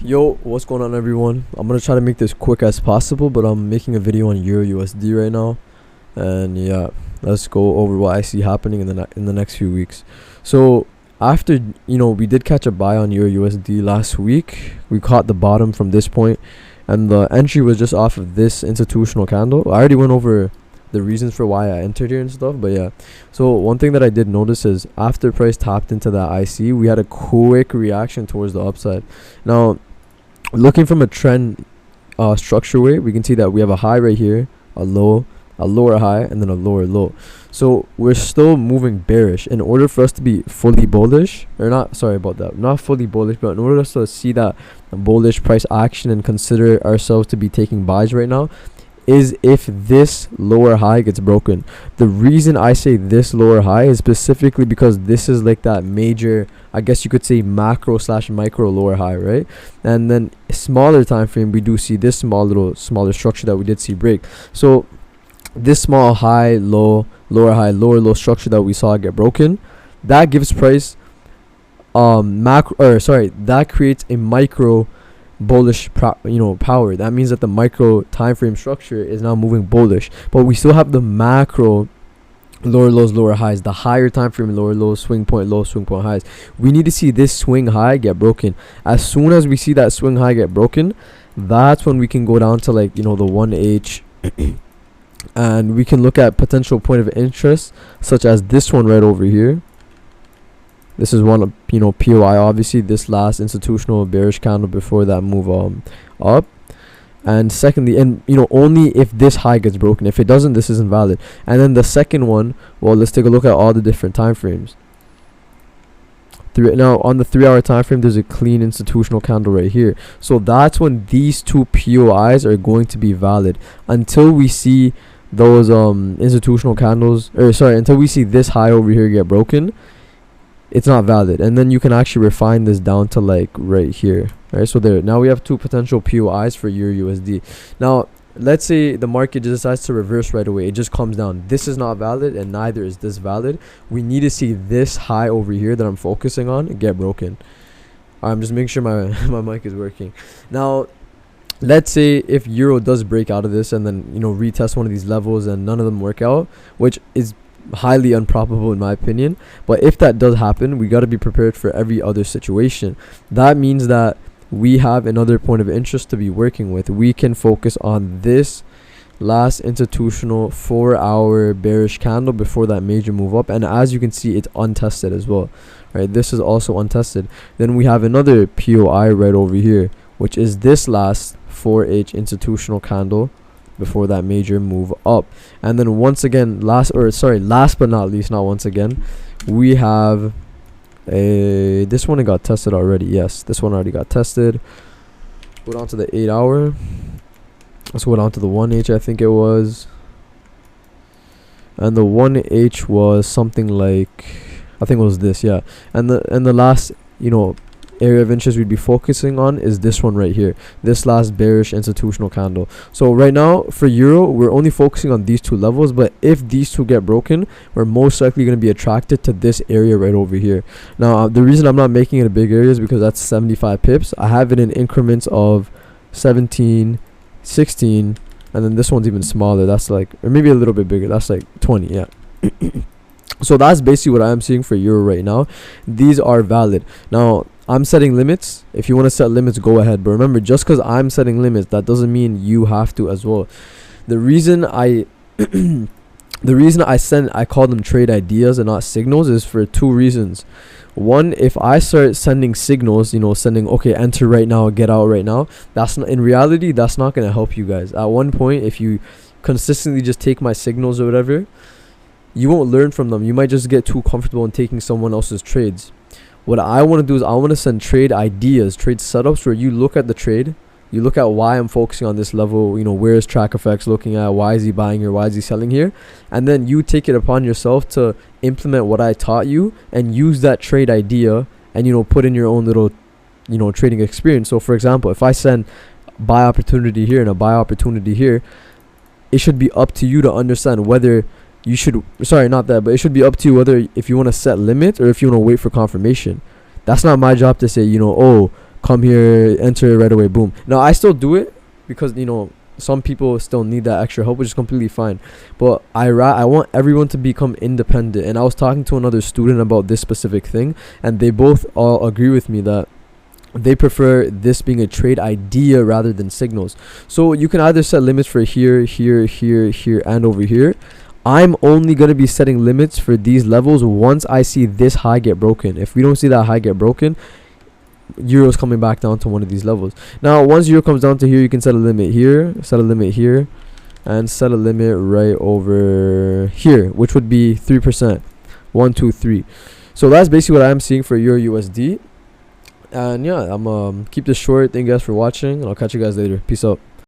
Yo, what's going on, everyone? I'm gonna try to make this quick as possible, but I'm making a video on Euro-USD right now, and yeah, let's go over what I see happening in the next few weeks. So after we did catch a buy on Euro-USD last week, we caught the bottom from this point, and the entry was just off of this institutional candle. I already went over the reasons for why I entered here and stuff, but yeah. So one thing that I did notice is after price tapped into that IC, we had a quick reaction towards the upside. Now, looking from a trend structure way, we can see that we have a high right here, a low, a lower high, and then a lower low. So we're still moving bearish. In order for us to be fully bullish, or not, sorry about that, not fully bullish, but in order for us to see that bullish price action and consider ourselves to be taking buys right now, is if this lower high gets broken. The reason I say this lower high is specifically because this is like that major, I guess you could say, macro slash micro lower high, right? And then smaller time frame, we do see this smaller structure that we did see break. So this small high low, lower high, lower low structure that we saw get broken, that gives price that creates a micro bullish power. That means that the micro time frame structure is now moving bullish, but we still have the macro lower lows, lower highs, the higher time frame lower lows, swing point low, swing point highs. We need to see this swing high get broken. As soon as we see that swing high get broken, that's when we can go down to the 1H and we can look at potential point of interest such as this one right over here. This is one POI, obviously this last institutional bearish candle before that move up. And secondly, only if this high gets broken. If it doesn't, this isn't valid. And then the second one, well, let's take a look at all the different time frames. Now on the 3 hour time frame, there's a clean institutional candle right here. So that's when these two POIs are going to be valid. Until we see those institutional candles, until we see this high over here get broken, it's not valid. And then you can actually refine this down to right here. Right, so there, now we have two potential POIs for Euro-USD. Now let's say the market just decides to reverse right away. It just comes down. This is not valid, and neither is this valid. We need to see this high over here that I'm focusing on get broken. I'm just making sure my mic is working. Now let's say if Euro does break out of this and then retest one of these levels and none of them work out, which is highly improbable in my opinion, but if that does happen, we got to be prepared for every other situation. That means that we have another point of interest to be working with. We can focus on this last institutional 4 hour bearish candle before that major move up, and as you can see, it's untested as well. Right, this is also untested. Then we have another POI right over here, which is this last 4H institutional candle before that major move up. And then once again, last but not least, not once again, we have this one got tested already. Yes, this one already got tested. Go down to the 8 hour. Let's go down to the 1H, I think it was, and the 1H was something like, I think it was this, yeah. And the last area of interest we'd be focusing on is this one right here, this last bearish institutional candle. So right now for Euro, we're only focusing on these two levels, but if these two get broken, we're most likely going to be attracted to this area right over here. Now the reason I'm not making it a big area is because that's 75 pips. I have it in increments of 17, 16, and then this one's even smaller. That's or maybe a little bit bigger. That's 20, yeah. So that's basically what I'm seeing for Euro right now. These are valid. Now I'm setting limits. If you want to set limits, go ahead. But remember, just because I'm setting limits, that doesn't mean you have to as well. The reason I call them trade ideas and not signals is for two reasons. One, if I start sending signals, sending enter right now, get out right now, that's not, in reality, that's not going to help you guys. At one point, if you consistently just take my signals or whatever, you won't learn from them. You might just get too comfortable in taking someone else's trades. What I want to do is I want to send trade ideas, trade setups, where you look at the trade, you look at why I'm focusing on this level, where is track effects looking at, why is he buying here, why is he selling here, and then you take it upon yourself to implement what I taught you and use that trade idea and put in your own little trading experience. So for example, if I send buy opportunity here and a buy opportunity here, it should be up to you to understand whether you should, but it should be up to you whether if you want to set limits or if you want to wait for confirmation. That's not my job to say, come here, enter right away, boom. Now I still do it because some people still need that extra help, which is completely fine. But I want everyone to become independent. And I was talking to another student about this specific thing, and they both all agree with me that they prefer this being a trade idea rather than signals. So you can either set limits for here, and over here. I'm only going to be setting limits for these levels once I see this high get broken. If we don't see that high get broken, Euro's coming back down to one of these levels. Now once Euro comes down to here, you can set a limit here, set a limit here, and set a limit right over here, which would be 3%. 1, 2, 3. So that's basically what I'm seeing for Euro USD. And yeah, I'm keep this short. Thank you guys for watching, and I'll catch you guys later. Peace out.